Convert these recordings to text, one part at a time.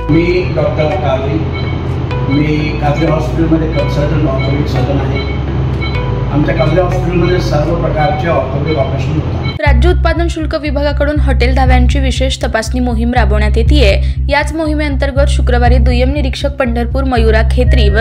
मी doctor Qadri, मी कादरी हॉस्पिटलमध्ये consultant orthopaedic surgeon आहे। आमच्या कादरी हॉस्पिटलमध्ये सर्व प्रकारचे ऑर्थोपेडिक ऑपरेशन होतात। राज्य उत्पादन शुल्क विभागाकडून हॉटेल धाब्यांची विशेष तपासणी मोहीम राबवण्यात येते। याच मोहिमेअंतर्गत शुक्रवारी दुय्यम निरीक्षक पंढरपूर मयुरा खेत्री व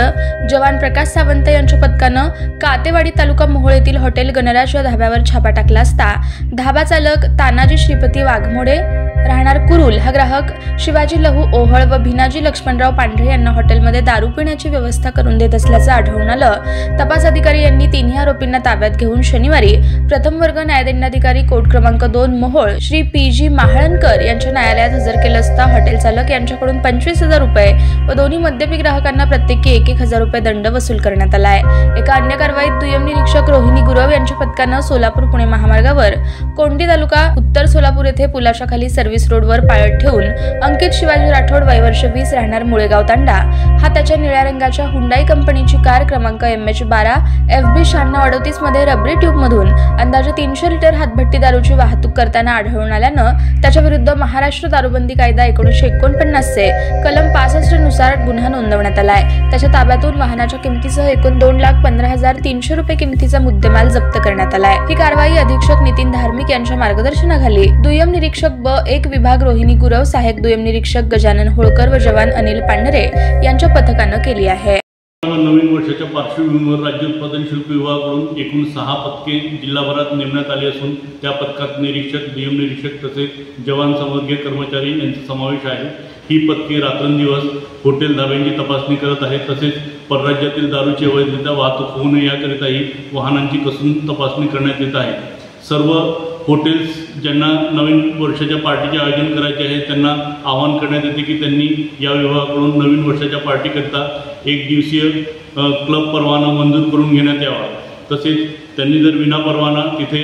जवान प्रकाश सावंत यांच्या पथकानं कातेवाडी तालुका मोहोळ येथील हॉटेल गणराज या धाब्यावर छापा टाकला असता धाबा चालक तानाजी श्रीपती वाघमोडे राहणार कुरुल हा ग्राहक शिवाजी लहू ओहळ व भिनाजी लक्ष्मणराव पांढरे यांना हॉटेलमध्ये दारू पिण्याची व्यवस्था करून देत असल्याचं आढळून आलं। तपास अधिकारी यांनी तिन्ही आरोपींना ताब्यात घेऊन शनिवारी प्रथम वर्ग न्यायदंडाधिकारी कोर्ट क्रमांक 2 मोहोळ श्री पी.जी. माहळणकर यांच्या न्यायालयात हजर केलं असता हॉटेल चालक यांच्याकडून 25,000 रुपये व दोन्ही मद्यपी ग्राहकांना प्रत्येकी 1,000 रुपये दंड वसूल करण्यात आला आहे। एका अन्य कारवाईत दुय्यम निरीक्षक रोहिणी गुरव यांच्या पथकानं सोलापूर पुणे महामार्गावर कोंडी तालुका उत्तर सोलापूर येथे पुलाच्या खाली सर्व्हिस रोडवर पाळत ठेवून अंकित शिवाजी राठोड वय वर्ष 20 राहणार मुळेगाव तांडा हा त्याच्या निळ्या रंगाच्या हुंडाई कंपनीची कार क्रमांक MH12 FB 9638 मध्ये रबरी ट्यूब मधून अंदाजे 300 लिटर हातभट्टी दारूची वाहतूक करताना आढळून आल्यानं त्याच्या विरुद्ध महाराष्ट्र दारूबंदी कायदा 1949 चे कलम 65 नुसार गुन्हा नोंदवण्यात आलाय। त्याच्या ताब्यातून वाहनाच्या किमतीसह एकूण 2,15,300 रुपये किमतीचा मुद्देमाल जप्त करण्यात आलाय। ही कारवाई अधीक्षक नितीन धार्मिक यांच्या मार्गदर्शनाखाली दुय्यम निरीक्षक ब1 विभाग रोहिणी गुरव, सहाय्यक दुय्यम निरीक्षक गजानन होळकर व जवान अनिल पांढरे यांच्या पथकानं केली आहे। नवीन वर्षाच्या पार्श्वभूमीवर राज्य उत्पादन शुल्क विभागाकडून एकूण 6 पथके जिल्हाभरात नेमण्यात आली असून त्या पथकात निरीक्षक, दुय्यम निरीक्षक तसेच जवान संवर्गीय कर्मचारी यांचा समावेश आहे। ही पथके रात्रंदिवस हॉटेल धाब्यांची तपासणी करत आहेत। तसेच परराज्यातील दारूची अवैधरित्या वाहतूक होऊ नये याकरिताही वाहनांची कसून तपासणी करण्यात येत आहे। सर्व हॉटेल्स ज्यांना नवीन वर्षाच्या पार्टीचे आयोजन करायचे आहे त्यांना आवाहन करण्यात येते की त्यांनी या विभागाकडून नवीन वर्षाच्या पार्टीकरिता 1 दिवसीय क्लब परवाना मंजूर करून घेण्यात यावा। तसेच त्यांनी जर विना परवाना तिथे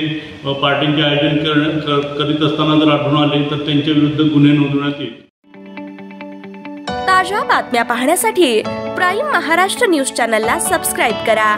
पार्टींचे आयोजन करीत असताना जर आढळून आले तर त्यांच्या विरुद्ध गुन्हे नोंदवण्यात येईल। ताज्या बातम्या पाहण्यासाठी प्राईम महाराष्ट्र न्यूज चॅनलला सबस्क्राईब करा।